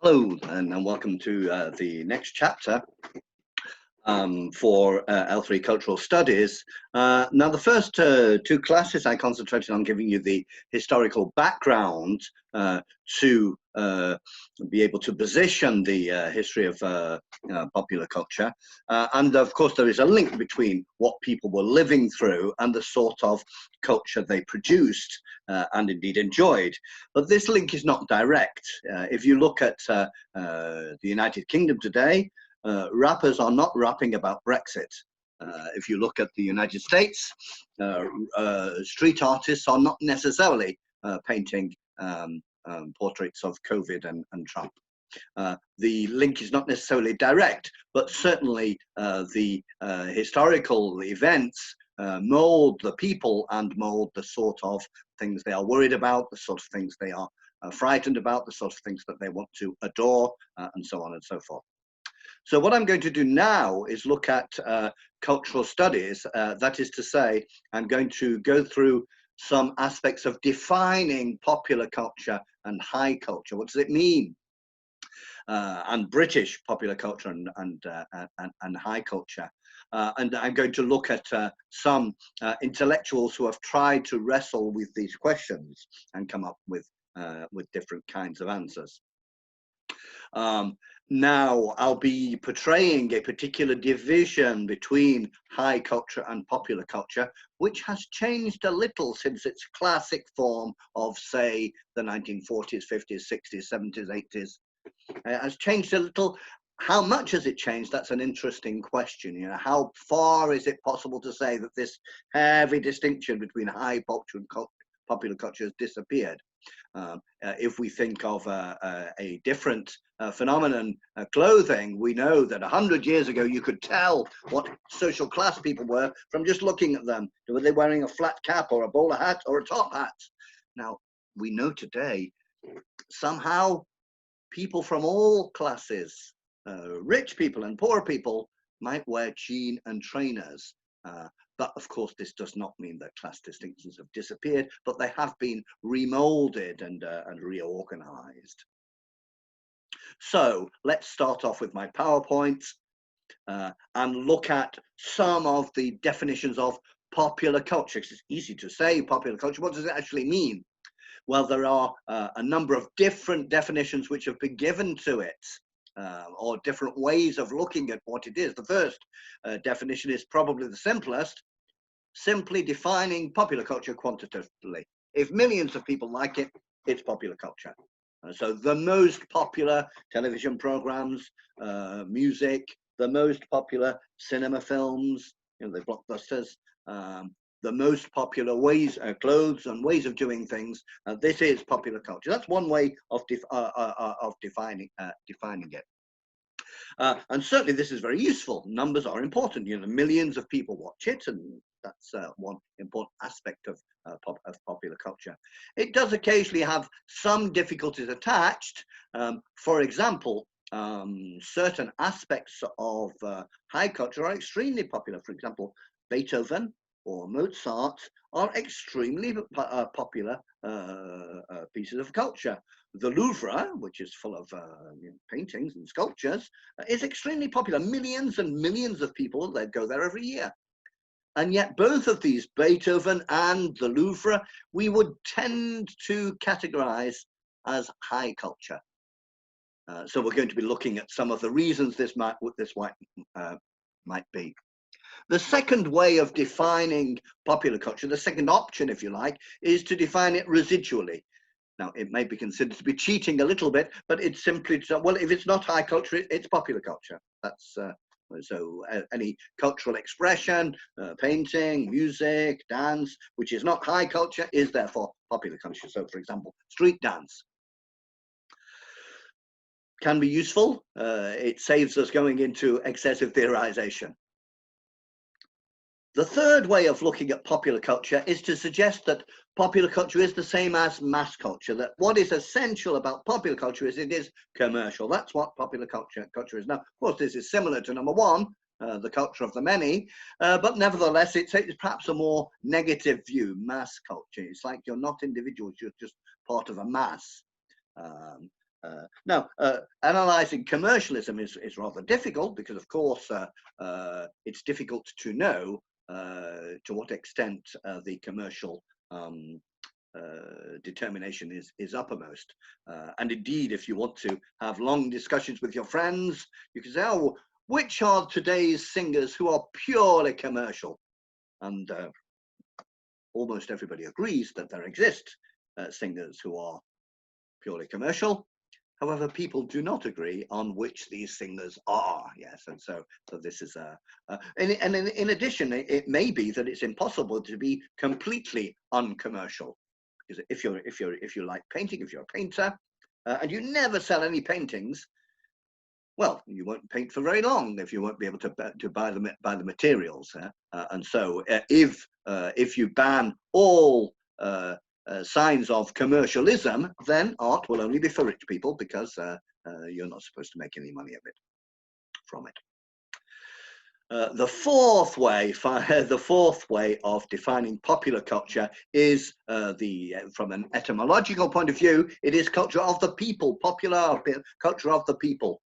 Hello, and welcome to the next chapter for L3 Cultural Studies. Now, the first two classes I concentrated on giving you the historical background to be able to position the history of popular culture. And of course, there is a link between what people were living through and the sort of culture they produced and indeed enjoyed. But this link is not direct. If you look at the United Kingdom today, rappers are not rapping about Brexit. If you look at the United States, street artists are not necessarily painting portraits of COVID and Trump. The link is not necessarily direct, but certainly the historical events mold the people and mold the sort of things they are worried about, the sort of things they are frightened about, the sort of things that they want to adore, and so on and so forth. So what I'm going to do now is look at cultural studies. That is to say, I'm going to go through some aspects of defining popular culture and high culture. What does it mean? And British popular culture and high culture. And I'm going to look at some intellectuals who have tried to wrestle with these questions and come up with different kinds of answers. Now, I'll be portraying a particular division between high culture and popular culture, which has changed a little since its classic form of, say, the 1940s, 50s, 60s, 70s, 80s. It has changed a little. How much has it changed? That's an interesting question. You know, how far is it possible to say that this heavy distinction between high culture and popular culture has disappeared? If we think of a different phenomenon, clothing, we know that 100 years ago you could tell what social class people were from just looking at them. Were they wearing a flat cap or a bowler hat or a top hat? Now, we know today somehow people from all classes, rich people and poor people, might wear jean and trainers. But of course, this does not mean that class distinctions have disappeared, but they have been remolded and reorganized. So let's start off with my PowerPoint and look at some of the definitions of popular culture. It's easy to say popular culture. What does it actually mean? Well, there are a number of different definitions which have been given to it. Or different ways of looking at what it is. The first definition is probably the simplest, simply defining popular culture quantitatively. If millions of people like it, it's popular culture. So the most popular television programs, music, the most popular cinema films, you know, the blockbusters, the most popular ways, clothes and ways of doing things. This is popular culture. That's one way of defining it. And certainly this is very useful. Numbers are important. You know, millions of people watch it, and that's one important aspect of popular culture. It does occasionally have some difficulties attached. For example, certain aspects of high culture are extremely popular. For example, Beethoven or Mozart are extremely popular pieces of culture. The Louvre, which is full of paintings and sculptures, is extremely popular. Millions and millions of people that go there every year. And yet both of these, Beethoven and the Louvre, we would tend to categorize as high culture. So we're going to be looking at some of the reasons this might be. The second way of defining popular culture, the second option, if you like, is to define it residually. Now, it may be considered to be cheating a little bit, but it's simply, well, if it's not high culture, it's popular culture. That's so any cultural expression, painting, music, dance, which is not high culture, is therefore popular culture. So, for example, street dance can be useful. It saves us going into excessive theorization. The third way of looking at popular culture is to suggest that popular culture is the same as mass culture, that what is essential about popular culture is it is commercial. That's what popular culture is. Now, of course, this is similar to number one, the culture of the many, but nevertheless, it's perhaps a more negative view, mass culture. It's like you're not individuals, you're just part of a mass. Now, analysing commercialism is rather difficult because, of course, it's difficult to know to what extent the commercial determination is uppermost. And indeed, if you want to have long discussions with your friends, you can say, oh, which are today's singers who are purely commercial? And almost everybody agrees that there exist singers who are purely commercial. However, people do not agree on which these singers are. Yes, and so this is and in addition, it may be that it's impossible to be completely uncommercial, because if you like painting, if you're a painter, and you never sell any paintings, well, you won't paint for very long if you won't be able to buy the materials. And so, if you ban all signs of commercialism, then art will only be for rich people, because you're not supposed to make any money from it. The fourth way of defining popular culture is from an etymological point of view, it is culture of the people, popular culture of the people.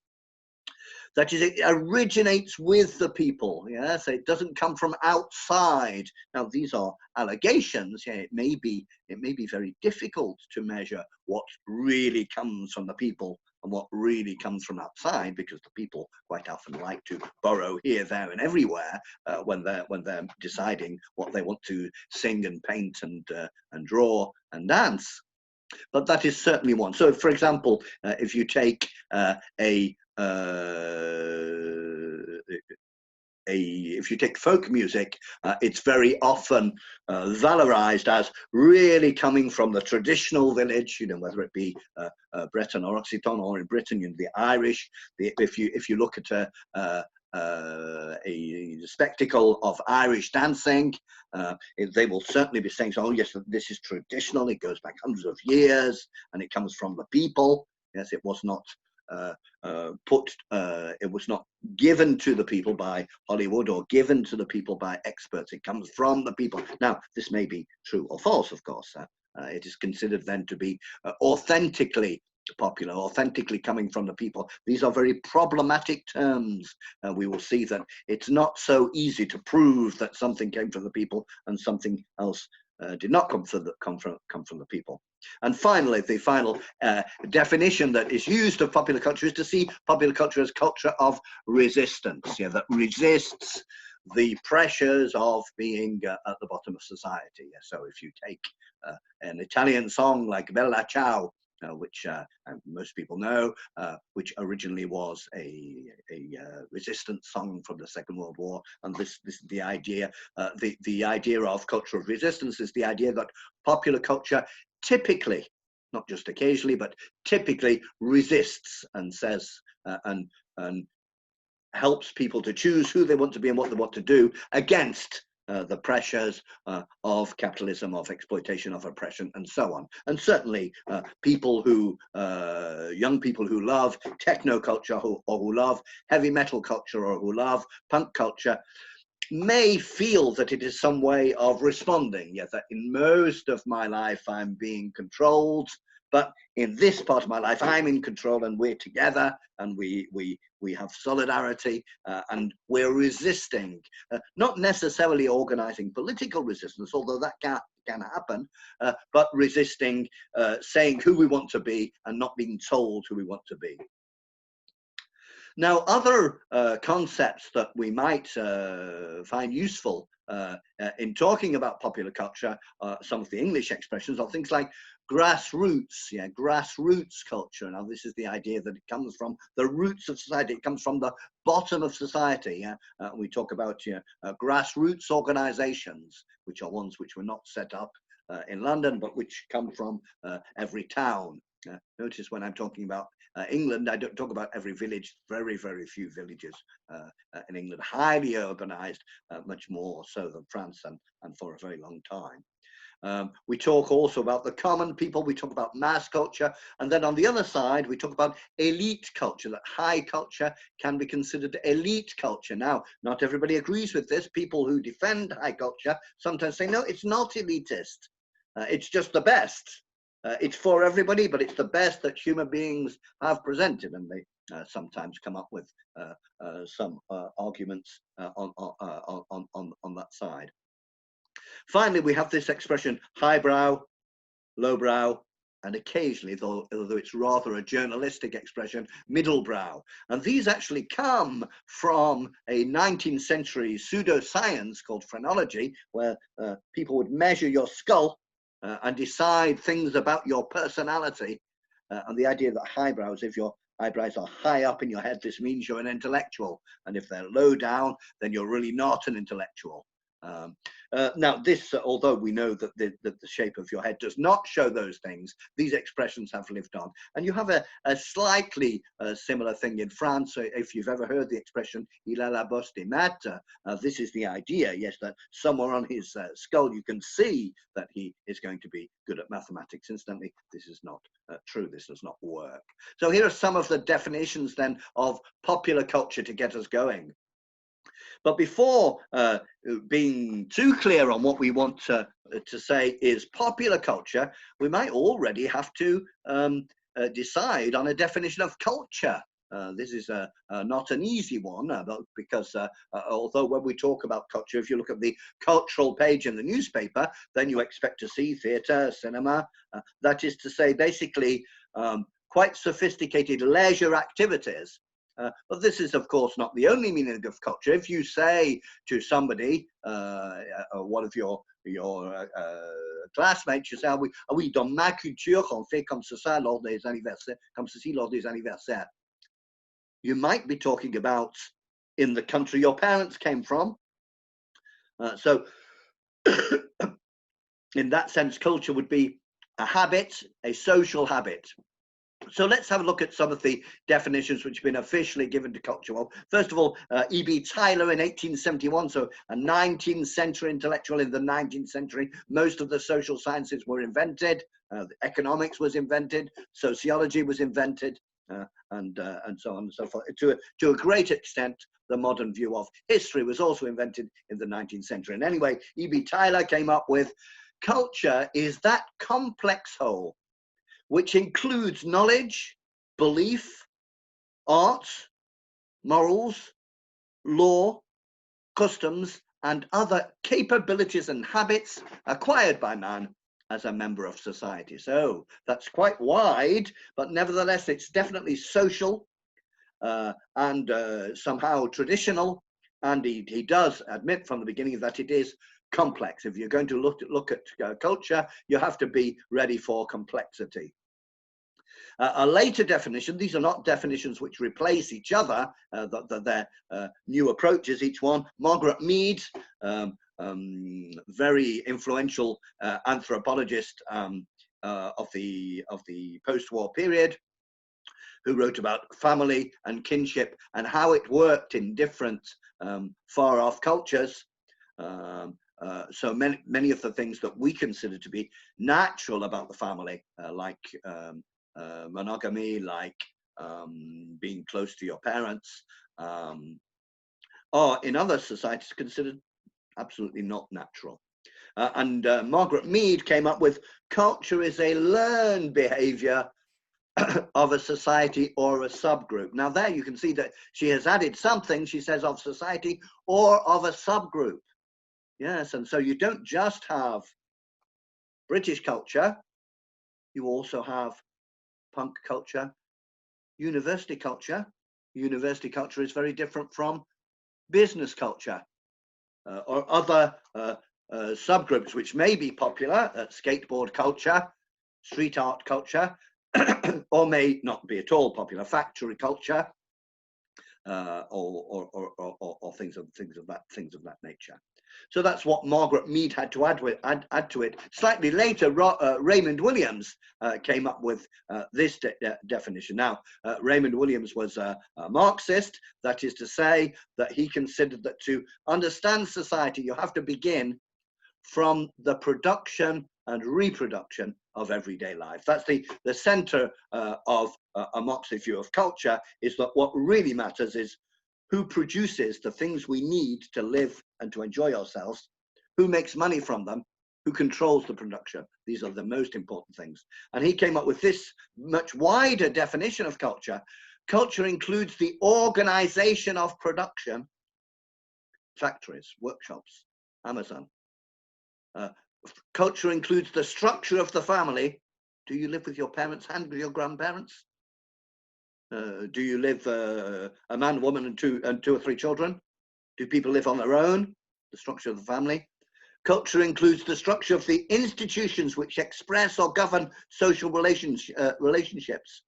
That is, it originates with the people. Yes, it doesn't come from outside. Now, these are allegations. Yeah, it may be very difficult to measure what really comes from the people and what really comes from outside, because the people quite often like to borrow here, there, and everywhere when they're deciding what they want to sing and paint and draw and dance. But that is certainly one. So, for example, if you take if you take folk music, it's very often valorized as really coming from the traditional village, whether it be Breton or Occitan, or in Britain, the Irish. If you look at a spectacle of Irish dancing, they will certainly be saying, oh yes, this is traditional, it goes back hundreds of years, and it comes from the people. Yes, it was not it was not given to the people by Hollywood or given to the people by experts. It comes from the people. Now, this may be true or false, of course. It is considered then to be authentically popular, authentically coming from the people. These are very problematic terms. We will see that it's not so easy to prove that something came from the people and something else did not come from the people. And finally, the final definition that is used of popular culture is to see popular culture as culture of resistance, that resists the pressures of being at the bottom of society. So if you take an Italian song like Bella Ciao, which most people know, which originally was a resistance song from the Second World War, and this is the idea. The idea of culture of resistance is the idea that popular culture typically, not just occasionally, but typically resists and says and helps people to choose who they want to be and what they want to do against the pressures of capitalism, of exploitation, of oppression, and so on. And certainly young people who love techno culture, or who love heavy metal culture, or who love punk culture, may feel that it is some way of responding. Yes, that in most of my life I'm being controlled, but in this part of my life I'm in control, and we're together, and we have solidarity, and we're resisting, not necessarily organizing political resistance, although that can happen, but resisting saying who we want to be and not being told who we want to be. Now, other concepts that we might find useful in talking about popular culture, some of the English expressions are things like grassroots, grassroots culture. Now, this is the idea that it comes from the roots of society. It comes from the bottom of society. We talk about grassroots organizations, which are ones which were not set up in London, but which come from every town. Notice when I'm talking about England, I don't talk about every village. Very, very few villages in England, highly urbanized, much more so than France, and for a very long time. We talk also about the common people, we talk about mass culture, and then on the other side, we talk about elite culture, that high culture can be considered elite culture. Now, not everybody agrees with this. People who defend high culture sometimes say, no, it's not elitist. It's just the best. it's for everybody, but it's the best that human beings have presented, and they sometimes come up with some arguments on that side. Finally, we have this expression, highbrow, lowbrow, and occasionally, though it's rather a journalistic expression, middlebrow. And these actually come from a 19th century pseudoscience called phrenology, where people would measure your skull and decide things about your personality. And the idea that highbrows, if your eyebrows are high up in your head, this means you're an intellectual. And if they're low down, then you're really not an intellectual. Now, this, although we know that the shape of your head does not show those things, these expressions have lived on. And you have a slightly similar thing in France. So if you've ever heard the expression, il a la bosse des maths, this is the idea, yes, that somewhere on his skull you can see that he is going to be good at mathematics. Incidentally, this is not true. This does not work. So here are some of the definitions then of popular culture to get us going. But before being too clear on what we want to say is popular culture, we might already have to decide on a definition of culture. This is not an easy one, because although when we talk about culture, if you look at the cultural page in the newspaper, then you expect to see theatre, cinema. That is to say, basically, quite sophisticated leisure activities. But this is, of course, not the only meaning of culture. If you say to somebody, one of your classmates, you say, oui, dans ma culture, on fait comme ça lors des anniversaires, comme ceci lors des anniversaires. You might be talking about in the country your parents came from. So in that sense, culture would be a habit, a social habit. So let's have a look at some of the definitions which have been officially given to culture. Well, first of all, E.B. Tyler in 1871, so a 19th century intellectual in the 19th century. Most of the social sciences were invented, economics was invented, sociology was invented, and so on and so forth. To a great extent, the modern view of history was also invented in the 19th century. And anyway, E.B. Tyler came up with culture is that complex whole which includes knowledge, belief, art, morals, law, customs, and other capabilities and habits acquired by man as a member of society. So that's quite wide, but nevertheless, it's definitely social and somehow traditional. And he does admit from the beginning that it is complex. If you're going to look at culture, you have to be ready for complexity. A later definition, these are not definitions which replace each other, they're new approaches, each one. Margaret Mead, very influential anthropologist of the post-war period, who wrote about family and kinship and how it worked in different far-off cultures. So many of the things that we consider to be natural about the family, like monogamy, like being close to your parents, are in other societies considered absolutely not natural. And Margaret Mead came up with culture is a learned behavior of a society or a subgroup. Now there you can see that she has added something, she says, of society or of a subgroup. Yes, and so you don't just have British culture, you also have punk culture, university culture. University culture is very different from business culture or other subgroups which may be popular, skateboard culture, street art culture, or may not be at all popular, factory culture, or things of that nature. So that's what Margaret Mead had to add to it. Slightly later, Raymond Williams came up with this definition. Now, Raymond Williams was a Marxist. That is to say that he considered that to understand society, you have to begin from the production and reproduction of everyday life. That's the center of a Marxist view of culture, is that what really matters is who produces the things we need to live and to enjoy ourselves, who makes money from them, who controls the production. These are the most important things. And he came up with this much wider definition of culture. Culture includes the organization of production, factories, workshops, Amazon. Culture includes the structure of the family. Do you live with your parents and with your grandparents? Do you live a man, woman, and two or three children? Do people live on their own? The structure of the family. Culture includes the structure of the institutions which express or govern social relationships.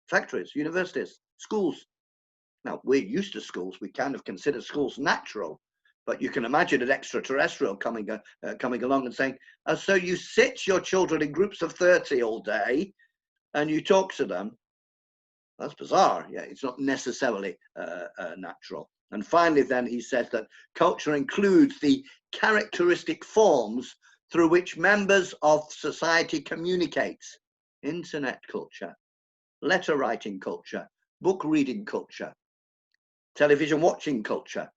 Factories, universities, schools. Now, we're used to schools. We kind of consider schools natural. But you can imagine an extraterrestrial coming along and saying, so you sit your children in groups of 30 all day and you talk to them. That's bizarre. Yeah, it's not necessarily natural. And finally, then he says that culture includes the characteristic forms through which members of society communicate. Internet culture, letter writing culture, book reading culture, television watching culture.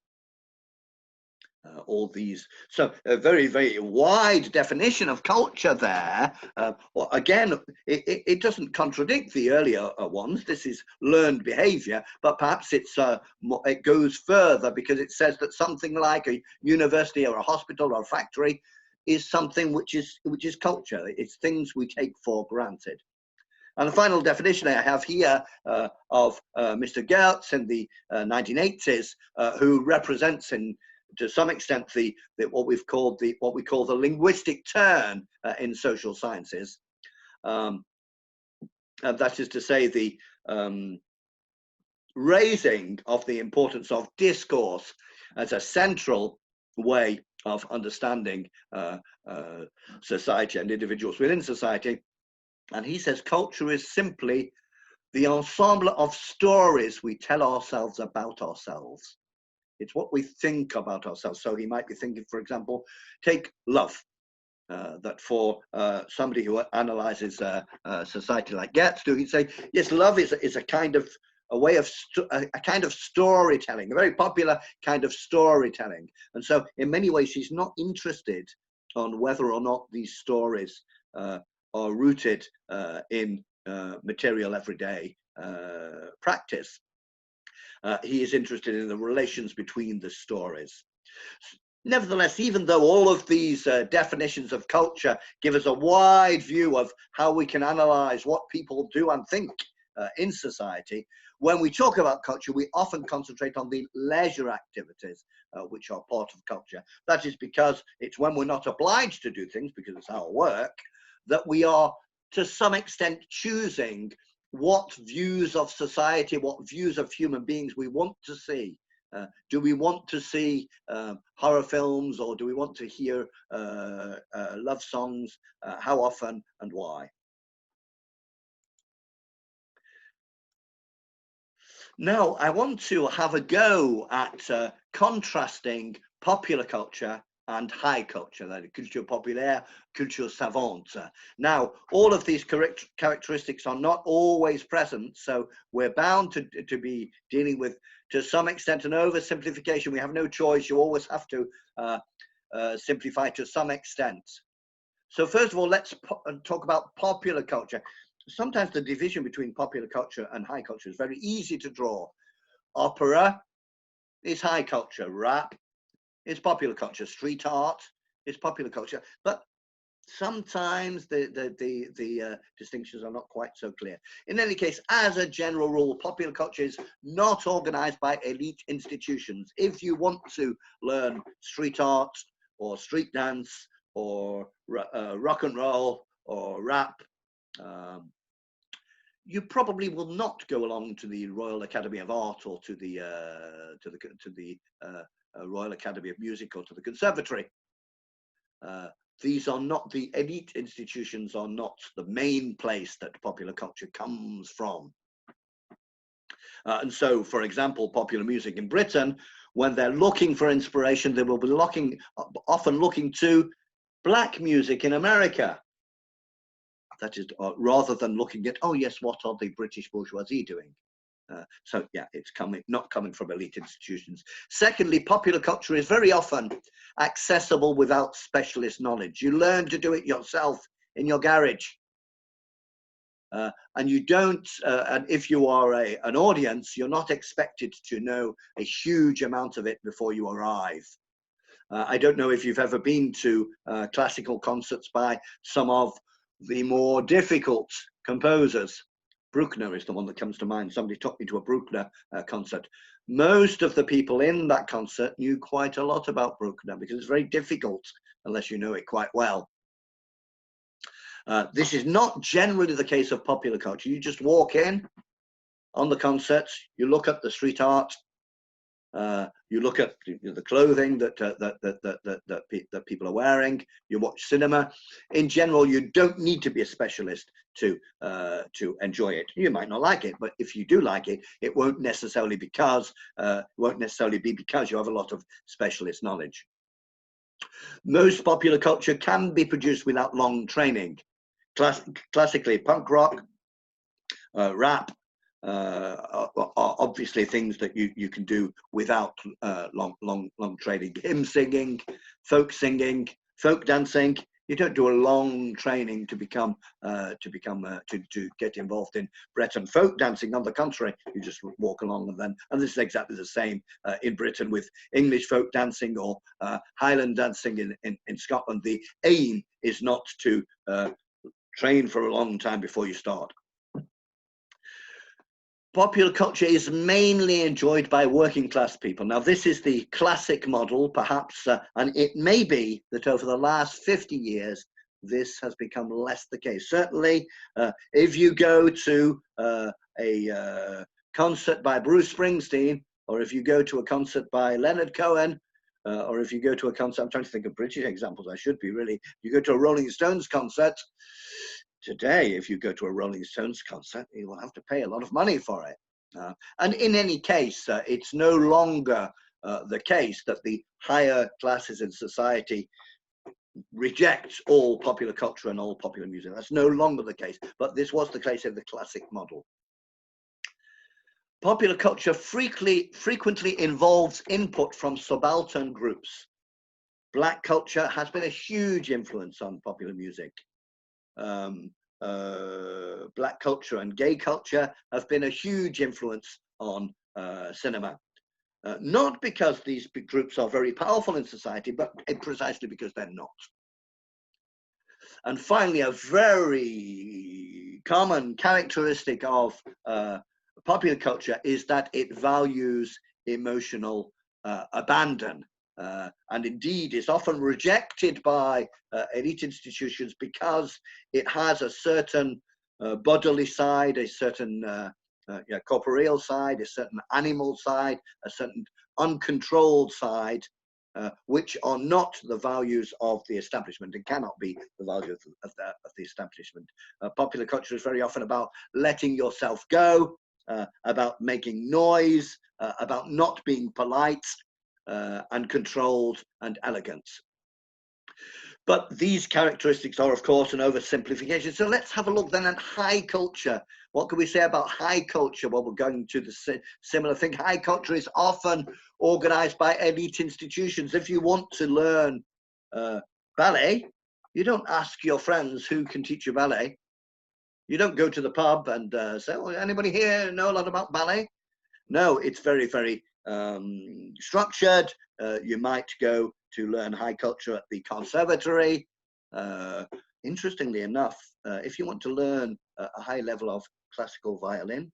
All these, so a very, very wide definition of culture there. Well, again, it doesn't contradict the earlier ones. This is learned behavior, but perhaps it goes further, because it says that something like a university or a hospital or a factory is something which is culture. It's things we take for granted. And the final definition I have here of Mr. Gertz in the 1980s, who represents to some extent what we call the linguistic turn in social sciences. And that is to say, the raising of the importance of discourse as a central way of understanding society and individuals within society. And he says culture is simply the ensemble of stories we tell ourselves about ourselves. It's what we think about ourselves. So he might be thinking, for example, take love. That for somebody who analyzes society like Gertz do, he'd say, yes, love is a kind of a way of a kind of storytelling, a very popular kind of storytelling. And so in many ways, he's not interested on whether or not these stories are rooted in material everyday practice. He is interested in the relations between the stories. Nevertheless, even though all of these definitions of culture give us a wide view of how we can analyze what people do and think in society, when we talk about culture, we often concentrate on the leisure activities which are part of culture. That is because it's when we're not obliged to do things, because it's our work, that we are to some extent choosing what views of society, what views of human beings we want to see. Do we want to see horror films, or do we want to hear love songs? How often and why? Now, I want to have a go at contrasting popular culture and high culture, that culture populaire, culture savante. Now, all of these characteristics are not always present, so we're bound to be dealing with, to some extent, an oversimplification. We have no choice. You always have to simplify to some extent. So first of all, let's talk about popular culture. Sometimes the division between popular culture and high culture is very easy to draw. Opera is high culture, rap is popular culture, street art is popular culture, but sometimes the distinctions are not quite so clear. In any case, as a general rule, popular culture is not organized by elite institutions. If you want to learn street art or street dance or rock and roll or rap, you probably will not go along to the Royal Academy of Art or to the Royal Academy of Music or to the Conservatory. These are not, the elite institutions are not the main place that popular culture comes from. And so, for example, popular music in Britain, when they're looking for inspiration, they will be often looking to black music in America. That is, rather than looking at, oh yes, what are the British bourgeoisie doing? So yeah, it's not coming from elite institutions. Secondly, popular culture is very often accessible without specialist knowledge. You learn to do it yourself in your garage. And you don't, and if you are an audience, you're not expected to know a huge amount of it before you arrive. I don't know if you've ever been to classical concerts by some of the more difficult composers. Bruckner is the one that comes to mind. Somebody took me to a Bruckner concert. Most of the people in that concert knew quite a lot about Bruckner because it's very difficult unless you know it quite well. This is not generally the case of popular culture. You just walk in on the concerts, you look at the street art, you look at the clothing that people are wearing, you watch cinema. In general, you don't need to be a specialist to enjoy it. You might not like it, but if you do like it, it won't necessarily be because you have a lot of specialist knowledge. Most popular culture can be produced without long training. Classically, punk rock, rap, are obviously things that you can do without long training. Hymn singing, folk dancing. You don't do a long training to get involved in Breton folk dancing. On the contrary, you just walk along and this is exactly the same in Britain with English folk dancing or Highland dancing in Scotland. The aim is not to train for a long time before you start. Popular culture is mainly enjoyed by working class people. Now, this is the classic model, perhaps, and it may be that over the last 50 years, this has become less the case. Certainly, if you go to a concert by Bruce Springsteen, or if you go to a concert by Leonard Cohen, or if you go to a concert, I'm trying to think of British examples, I should be really, you go to a Rolling Stones concert, today, if you go to a Rolling Stones concert, you will have to pay a lot of money for it. And in any case, it's no longer the case that the higher classes in society reject all popular culture and all popular music. That's no longer the case, but this was the case in the classic model. Popular culture frequently involves input from subaltern groups. Black culture has been a huge influence on popular music. Black culture and gay culture have been a huge influence on cinema. Not because these big groups are very powerful in society, but precisely because they're not. And finally, a very common characteristic of popular culture is that it values emotional abandon. And indeed is often rejected by elite institutions because it has a certain bodily side, a certain corporeal side, a certain animal side, a certain uncontrolled side, which are not the values of the establishment and cannot be the values of the establishment. Popular culture is very often about letting yourself go, about making noise, about not being polite, and controlled and elegant. But these characteristics are, of course, an oversimplification. So let's have a look then at high culture. What can we say about high culture? Well, we're going to the similar thing. High culture is often organized by elite institutions. If you want to learn ballet, you don't ask your friends who can teach you ballet. You don't go to the pub and say, oh, anybody here know a lot about ballet? No, it's very, very structured. You might go to learn high culture at the conservatory. Interestingly enough, if you want to learn a high level of classical violin,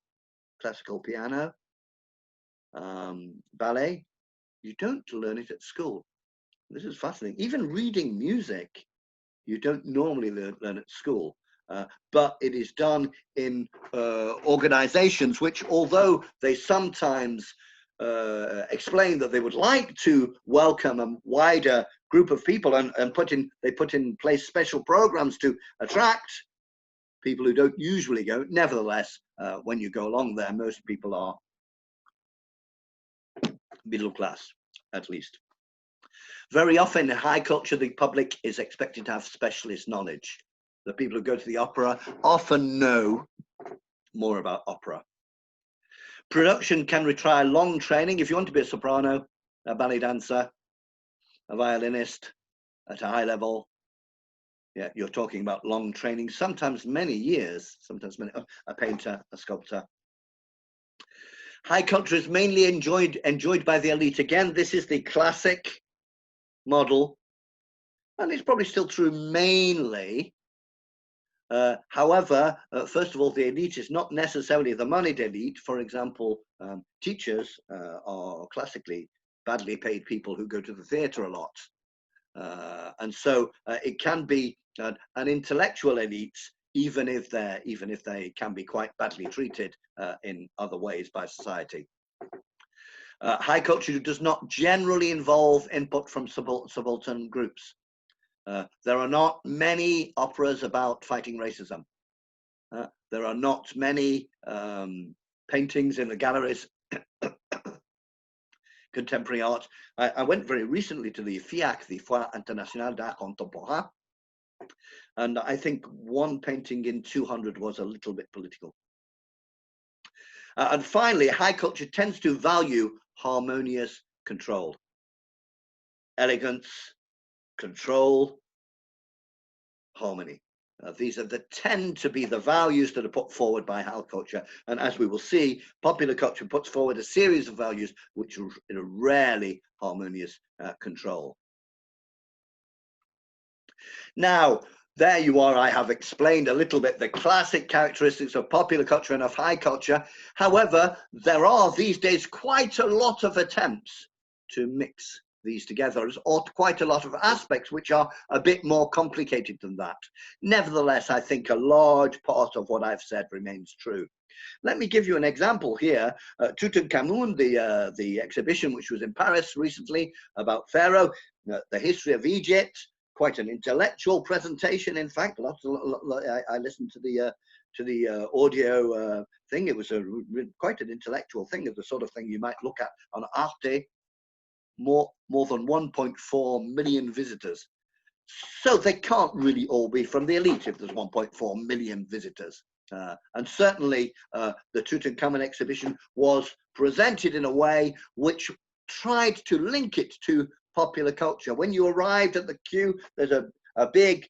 classical piano, ballet, you don't learn it at school. This is fascinating. Even reading music, you don't normally learn at school. But it is done in organizations which, although they sometimes explain that they would like to welcome a wider group of people and they put in place special programs to attract people who don't usually go. Nevertheless, when you go along there, most people are middle class, at least. Very often in high culture, the public is expected to have specialist knowledge. The people who go to the opera often know more about opera. Production can require long training. If you want to be a soprano, a ballet dancer, a violinist at a high level, yeah, you're talking about long training, sometimes many years, sometimes many, a painter, a sculptor. High culture is mainly enjoyed by the elite. Again, this is the classic model, and it's probably still true mainly. However, first of all, the elite is not necessarily the moneyed elite. For example, teachers are classically badly paid people who go to the theatre a lot. And so it can be an intellectual elite, even if they can be quite badly treated in other ways by society. High culture does not generally involve input from subaltern groups. There are not many operas about fighting racism. There are not many paintings in the galleries. Contemporary art. I went very recently to the FIAC, the Foire Internationale d'Art Contemporain, and I think one painting in 200 was a little bit political. And finally, high culture tends to value harmonious control, elegance, control, harmony. These tend to be the values that are put forward by high culture, and as we will see, popular culture puts forward a series of values which are rarely harmonious control. Now, there you are. I have explained a little bit the classic characteristics of popular culture and of high culture. However, there are these days quite a lot of attempts to mix these together, or quite a lot of aspects which are a bit more complicated than that. Nevertheless, I think a large part of what I've said remains true. Let me give you an example here. Tutankhamun, the exhibition which was in Paris recently about Pharaoh, the history of Egypt, quite an intellectual presentation. In fact, I listened to the audio thing. It was quite an intellectual thing, of the sort of thing you might look at on Arte. More than 1.4 million visitors. So they can't really all be from the elite if there's 1.4 million visitors. And certainly the Tutankhamun exhibition was presented in a way which tried to link it to popular culture. When you arrived at the queue, there's a big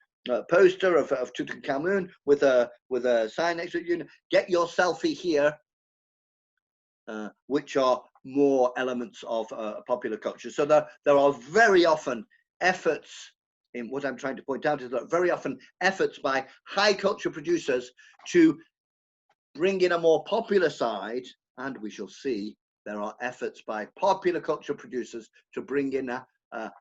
poster of Tutankhamun with a sign next to it, you know, get your selfie here, which are more elements of popular culture. So there are very often efforts, in what I'm trying to point out is that very often efforts by high culture producers to bring in a more popular side, and we shall see there are efforts by popular culture producers to bring in a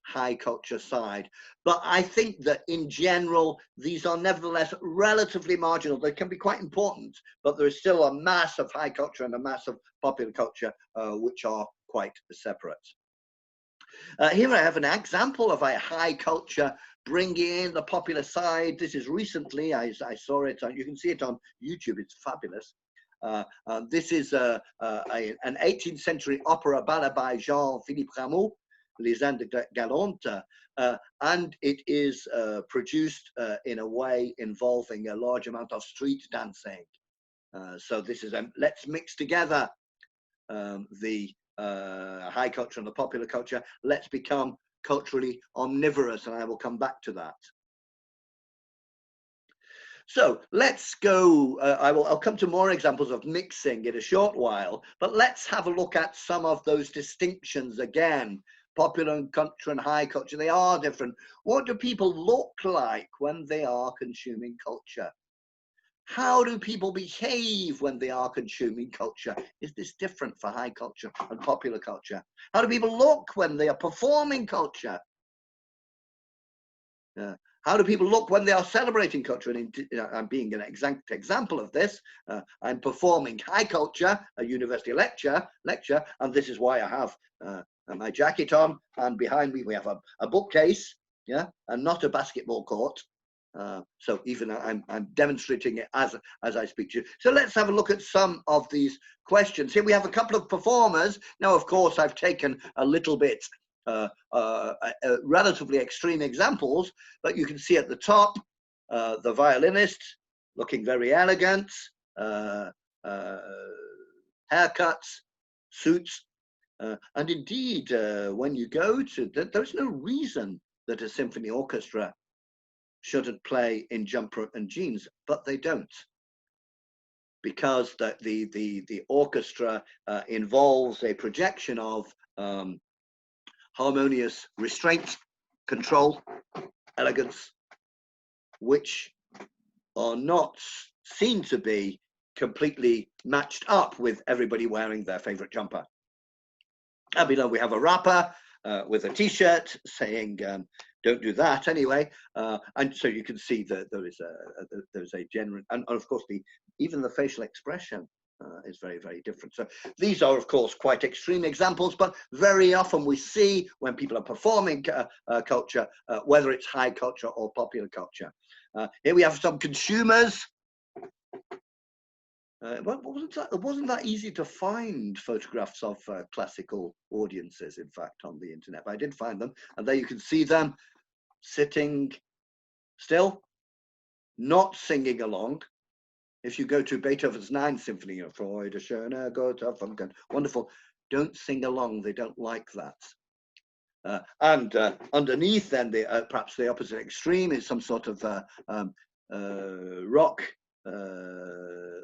high culture side. But I think that in general, these are nevertheless relatively marginal. They can be quite important, but there is still a mass of high culture and a mass of popular culture which are quite separate. Here I have an example of a high culture bringing in the popular side. This is recently, I saw it, you can see it on YouTube, it's fabulous. This is an 18th century opera ballet by Jean-Philippe Rameau, Les Indes Galantes, and it is produced in a way involving a large amount of street dancing. So this is let's mix together the high culture and the popular culture. Let's become culturally omnivorous, and I will come back to that. So let's go, I'll come to more examples of mixing in a short while, but let's have a look at some of those distinctions again. Popular culture and high culture, they are different. What do people look like when they are consuming culture? How do people behave when they are consuming culture? Is this different for high culture and popular culture? How do people look when they are performing culture? How do people look when they are celebrating culture? And I'm being an exact example of this. I'm performing high culture, a university lecture, and this is why I have my jacket on, and behind me we have a bookcase, yeah, and not a basketball court. So even I'm demonstrating it as I speak to you. So let's have a look at some of these questions. Here we have a couple of performers. Now, of course, I've taken a little bit relatively extreme examples, but you can see at the top the violinist looking very elegant, haircuts, suits, and indeed, when you go to, there's no reason that a symphony orchestra shouldn't play in jumper and jeans, but they don't, because the orchestra involves a projection of harmonious restraint, control, elegance, which are not seen to be completely matched up with everybody wearing their favorite jumper. And below we have a rapper with a t-shirt saying, don't do that anyway. And so you can see that there's a genuine, and of course, even the facial expression is very, very different. So these are, of course, quite extreme examples, but very often we see when people are performing culture, whether it's high culture or popular culture. Here we have some consumers. It wasn't that easy to find photographs of classical audiences, in fact, on the internet. But I did find them, and there you can see them sitting still, not singing along. If you go to Beethoven's Ninth Symphony, Freude, schöne, Gott, wonderful, don't sing along. They don't like that. And underneath, then, perhaps the opposite extreme is some sort of rock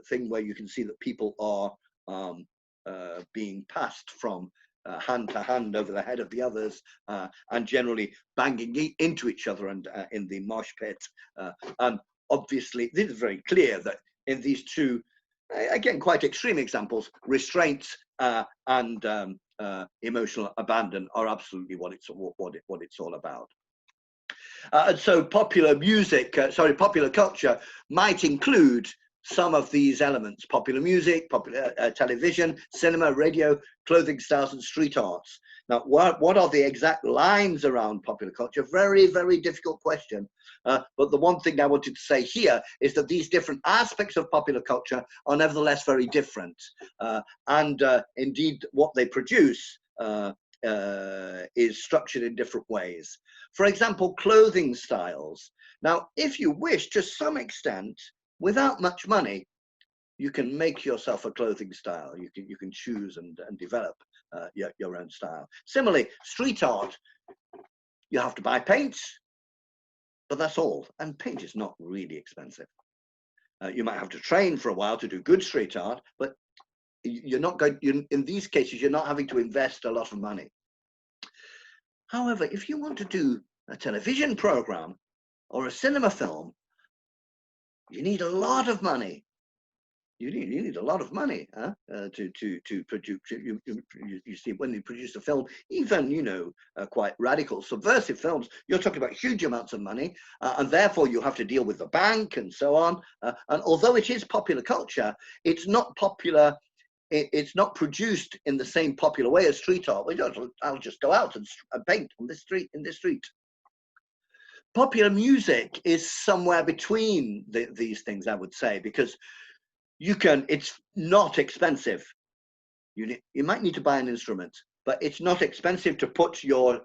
thing where you can see that people are being passed from hand to hand over the head of the others, and generally banging into each other and in the mosh pit. And obviously, this is very clear that in these two, again, quite extreme examples, restraint and emotional abandon are absolutely what it's all about. And so popular music, popular culture might include some of these elements: popular music, popular television, cinema, radio, clothing styles, and street arts. Now, what are the exact lines around popular culture? Very, very difficult question. But the one thing I wanted to say here is that these different aspects of popular culture are nevertheless very different. And indeed, what they produce is structured in different ways. For example, clothing styles. Now, if you wish, to some extent, without much money, you can make yourself a clothing style. You can choose and develop your own style. Similarly, street art, you have to buy paint, but that's all. And paint is not really expensive. You might have to train for a while to do good street art, but you're not going. In these cases, you're not having to invest a lot of money. However, if you want to do a television program or a cinema film, you need a lot of money. You need a lot of money to produce. You see, when you produce a film, even quite radical, subversive films, you're talking about huge amounts of money, and therefore you have to deal with the bank and so on. And although it is popular culture, it's not popular. It's not produced in the same popular way as street art. I'll just go out and paint on this street, in this street. Popular music is somewhere between these things, I would say, because it's not expensive. You might need to buy an instrument, but it's not expensive to put your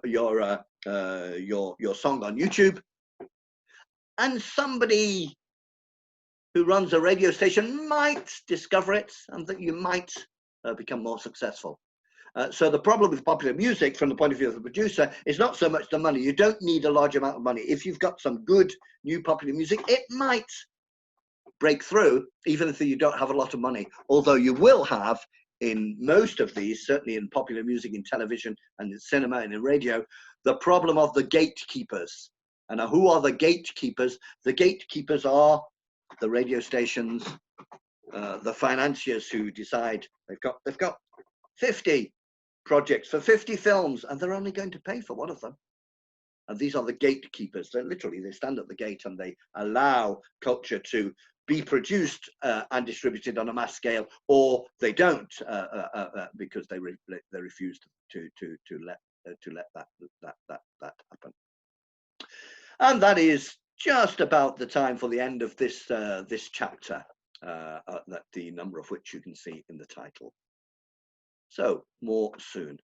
song on YouTube, and somebody who runs a radio station might discover it, and that you might become more successful. So the problem with popular music from the point of view of the producer is not so much the money. You don't need a large amount of money. If you've got some good new popular music, it might break through, even if you don't have a lot of money. Although you will have, in most of these, certainly in popular music, in television and in cinema and in radio, the problem of the gatekeepers. And who are the gatekeepers? The gatekeepers are the radio stations, the financiers who decide they've got 50 projects for 50 films, and they're only going to pay for one of them. And these are the gatekeepers. They stand at the gate and they allow culture to be produced and distributed on a mass scale, or they don't because they refuse to let that happen. And that is just about the time for the end of this this chapter, the number of which you can see in the title. So more soon.